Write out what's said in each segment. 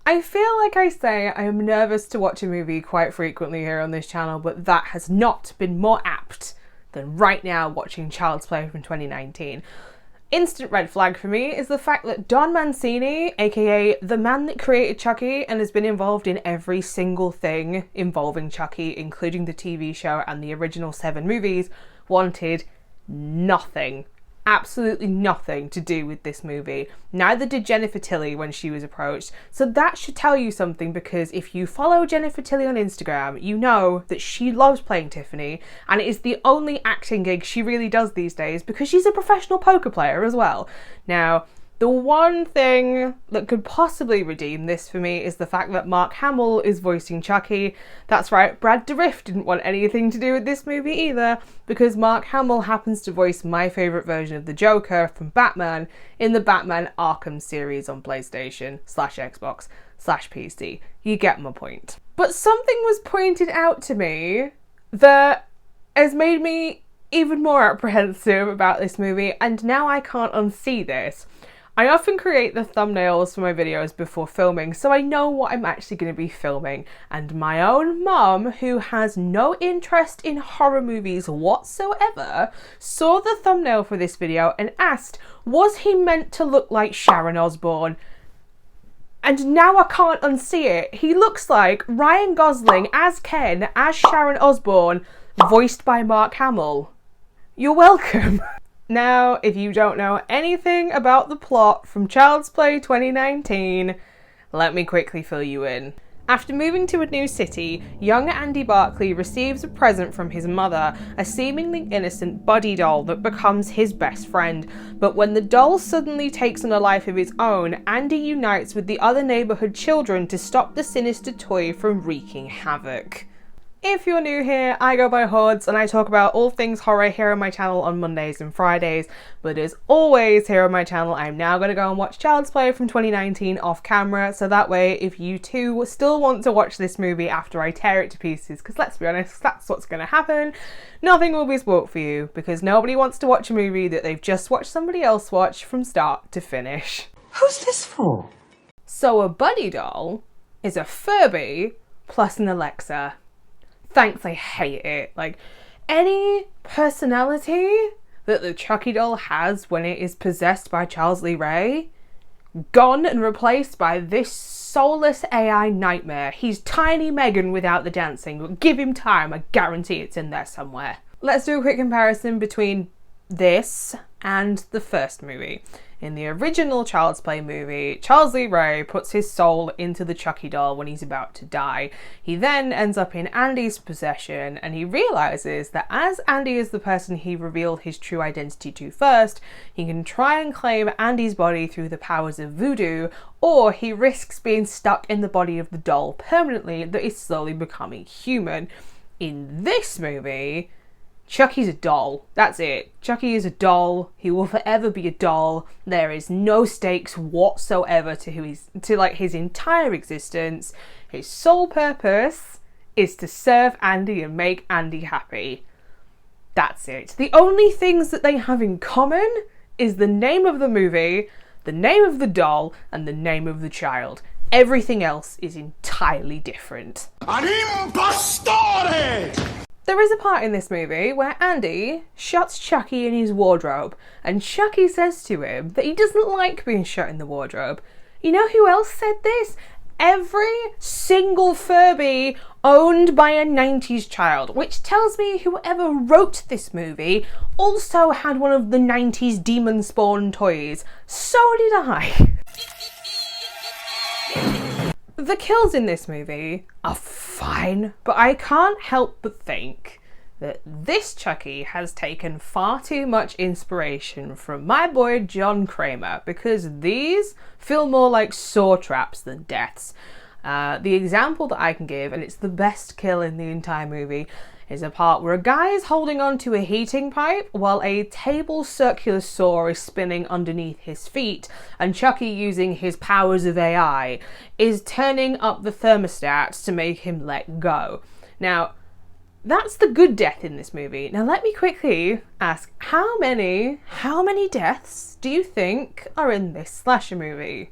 I feel like I say I am nervous to watch a movie quite frequently here on this channel, but that has not been more apt than right now watching Child's Play from 2019. Instant red flag for me is the fact that Don Mancini, aka the man that created Chucky and has been involved in every single thing involving Chucky, including the TV show and the original 7 movies, wanted nothing. Absolutely nothing to do with this movie. Neither did Jennifer Tilly when she was approached. So that should tell you something, because if you follow Jennifer Tilly on Instagram, you know that she loves playing Tiffany, and it is the only acting gig she really does these days because she's a professional poker player as well. Now, the one thing that could possibly redeem this for me is the fact that Mark Hamill is voicing Chucky. That's right, Brad Dourif didn't want anything to do with this movie either, because Mark Hamill happens to voice my favourite version of the Joker from Batman in the Batman Arkham series on PlayStation/Xbox/PC. You get my point. But something was pointed out to me that has made me even more apprehensive about this movie, and now I can't unsee this. I often create the thumbnails for my videos before filming, so I know what I'm actually going to be filming, and my own mum, who has no interest in horror movies whatsoever, saw the thumbnail for this video and asked, was he meant to look like Sharon Osbourne? And now I can't unsee it. He looks like Ryan Gosling as Ken, as Sharon Osbourne, voiced by Mark Hamill. You're welcome. Now, if you don't know anything about the plot from Child's Play 2019, let me quickly fill you in. After moving to a new city, young Andy Barclay receives a present from his mother, a seemingly innocent Buddy doll that becomes his best friend. But when the doll suddenly takes on a life of its own, Andy unites with the other neighbourhood children to stop the sinister toy from wreaking havoc. If you're new here, I go by Hordes and I talk about all things horror here on my channel on Mondays and Fridays, but as always here on my channel I'm now going to go and watch Child's Play from 2019 off camera, so that way if you too still want to watch this movie after I tear it to pieces, because let's be honest, that's what's going to happen, nothing will be spoilt for you, because nobody wants to watch a movie that they've just watched somebody else watch from start to finish. Who's this for? So a Buddy doll is a Furby plus an Alexa. Thanks, I hate it. Like, any personality that the Chucky doll has when it is possessed by Charles Lee Ray, gone and replaced by this soulless AI nightmare. He's Tiny Megan without the dancing, but give him time, I guarantee it's in there somewhere. Let's do a quick comparison between this and the first movie. In the original Child's Play movie, Charles Lee Ray puts his soul into the Chucky doll when he's about to die. He then ends up in Andy's possession, and he realises that as Andy is the person he revealed his true identity to first, he can try and claim Andy's body through the powers of voodoo, or he risks being stuck in the body of the doll permanently that is slowly becoming human. In this movie, Chucky's a doll. That's it. Chucky is a doll. He will forever be a doll. There is no stakes whatsoever to his entire existence. His sole purpose is to serve Andy and make Andy happy. That's it. The only things that they have in common is the name of the movie, the name of the doll, and the name of the child. Everything else is entirely different. An impostore! There is a part in this movie where Andy shuts Chucky in his wardrobe, and Chucky says to him that he doesn't like being shut in the wardrobe. You know who else said this? Every single Furby owned by a 90s child, which tells me whoever wrote this movie also had one of the 90s Demon Spawn toys. So did I. The kills in this movie are fine, but I can't help but think that this Chucky has taken far too much inspiration from my boy John Kramer, because these feel more like saw traps than deaths. The example that I can give, and it's the best kill in the entire movie, is a part where a guy is holding onto a heating pipe while a table circular saw is spinning underneath his feet, and Chucky, using his powers of AI, is turning up the thermostat to make him let go. Now, that's the good death in this movie. Now let me quickly ask, how many deaths do you think are in this slasher movie?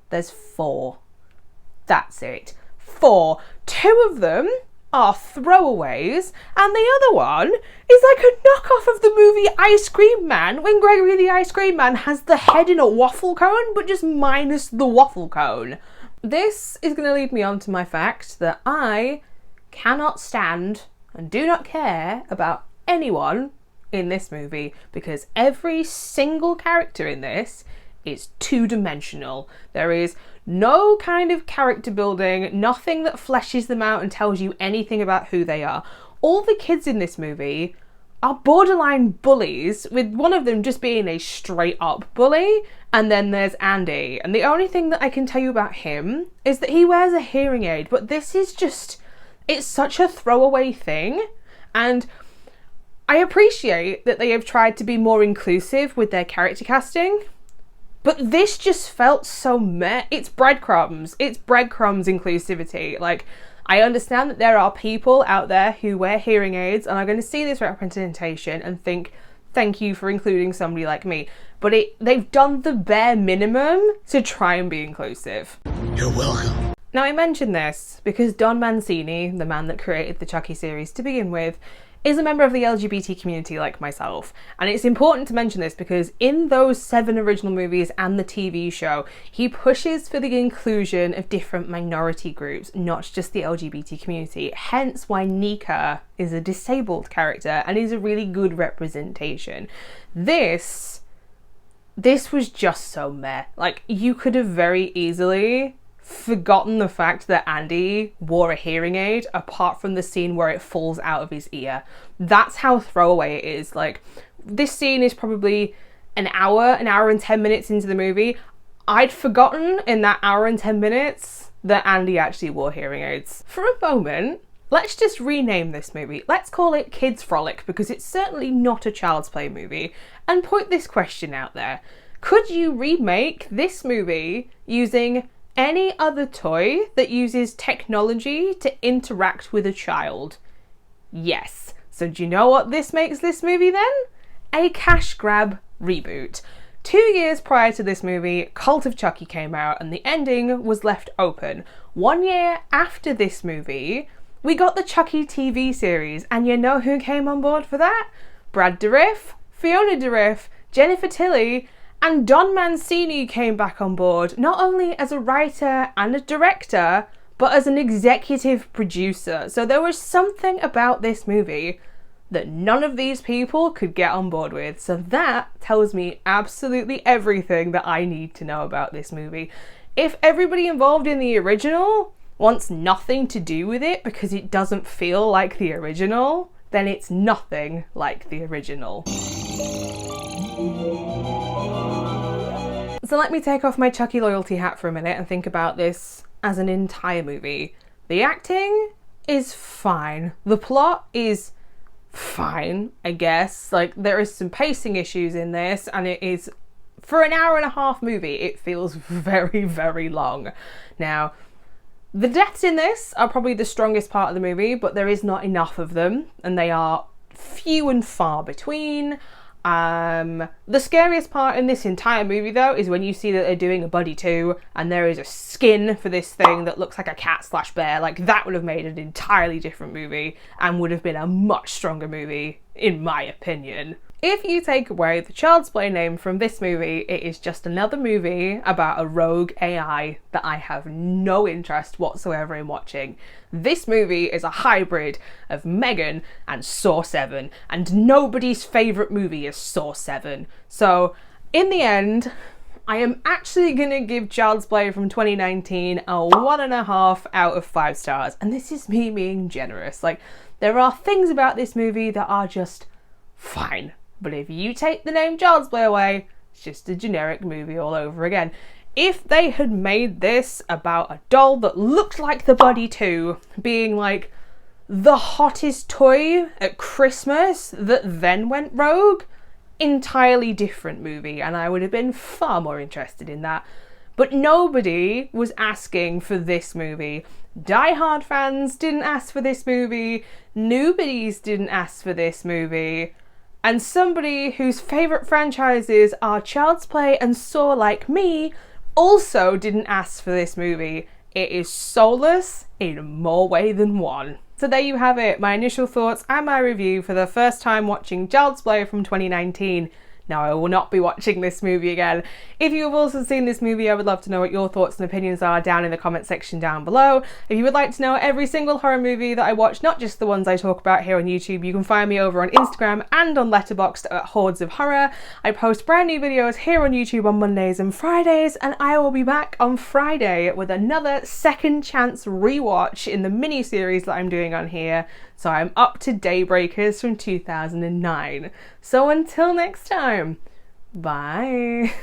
There's 4. That's it. 4. 2 of them are throwaways, and the other one is like a knockoff of the movie Ice Cream Man, when Gregory the Ice Cream Man has the head in a waffle cone, but just minus the waffle cone. This is going to lead me on to my fact that I cannot stand and do not care about anyone in this movie, because every single character in this is two-dimensional. There is no kind of character building, nothing that fleshes them out and tells you anything about who they are. All the kids in this movie are borderline bullies, with one of them just being a straight up bully, and then there's Andy. And the only thing that I can tell you about him is that he wears a hearing aid, but this is just, it's such a throwaway thing. And I appreciate that they have tried to be more inclusive with their character casting, but this just felt so meh. It's breadcrumbs. It's breadcrumbs inclusivity. Like, I understand that there are people out there who wear hearing aids and are going to see this representation and think, thank you for including somebody like me. But they've done the bare minimum to try and be inclusive. You're welcome. Now, I mention this because Don Mancini, the man that created the Chucky series to begin with, is a member of the LGBT community like myself. And it's important to mention this because in those 7 original movies and the TV show, he pushes for the inclusion of different minority groups, not just the LGBT community. Hence why Nika is a disabled character and is a really good representation. This was just so meh. Like, you could have very easily forgotten the fact that Andy wore a hearing aid, apart from the scene where it falls out of his ear. That's how throwaway it is. Like, this scene is probably an hour and 10 minutes into the movie. I'd forgotten in that hour and 10 minutes that Andy actually wore hearing aids. For a moment, let's just rename this movie. Let's call it Kids Frolic, because it's certainly not a Child's Play movie, and put this question out there. Could you remake this movie using any other toy that uses technology to interact with a child? Yes. So do you know what this makes this movie then? A cash grab reboot. 2 years prior to this movie, Cult of Chucky came out and the ending was left open. 1 year after this movie, we got the Chucky TV series, and you know who came on board for that? Brad Dourif, Fiona Dourif, Jennifer Tilly, and Don Mancini came back on board, not only as a writer and a director, but as an executive producer. So there was something about this movie that none of these people could get on board with. So that tells me absolutely everything that I need to know about this movie. If everybody involved in the original wants nothing to do with it because it doesn't feel like the original, then it's nothing like the original. So let me take off my Chucky loyalty hat for a minute and think about this as an entire movie. The acting is fine. The plot is fine, I guess. Like, there is some pacing issues in this, and it is, for an hour and a half movie, it feels very, very long. Now, the deaths in this are probably the strongest part of the movie, but there is not enough of them, and they are few and far between. The scariest part in this entire movie, though, is when you see that they're doing a Buddy 2 and there is a skin for this thing that looks like a cat/bear. Like, that would have made an entirely different movie and would have been a much stronger movie, in my opinion. If you take away the Child's Play name from this movie, it is just another movie about a rogue AI that I have no interest whatsoever in watching. This movie is a hybrid of Megan and Saw 7, and nobody's favourite movie is Saw 7. So, in the end, I am actually going to give Child's Play from 2019 a 1.5 out of 5 stars. And this is me being generous. Like, there are things about this movie that are just fine. But if you take the name Child's Play away, it's just a generic movie all over again. If they had made this about a doll that looked like the Buddy 2 being like the hottest toy at Christmas that then went rogue, entirely different movie, and I would have been far more interested in that. But nobody was asking for this movie. Die Hard fans didn't ask for this movie. Newbies didn't ask for this movie. And somebody whose favourite franchises are Child's Play and Saw like me also didn't ask for this movie. It is soulless in more way than one. So there you have it, my initial thoughts and my review for the first time watching Child's Play from 2019. Now, I will not be watching this movie again. If you have also seen this movie, I would love to know what your thoughts and opinions are down in the comment section down below. If you would like to know every single horror movie that I watch, not just the ones I talk about here on YouTube, you can find me over on Instagram and on Letterboxd at HordesOfHorror. I post brand new videos here on YouTube on Mondays and Fridays, and I will be back on Friday with another second chance rewatch in the mini-series that I'm doing on here. So I'm up to Daybreakers from 2009. So until next time, bye.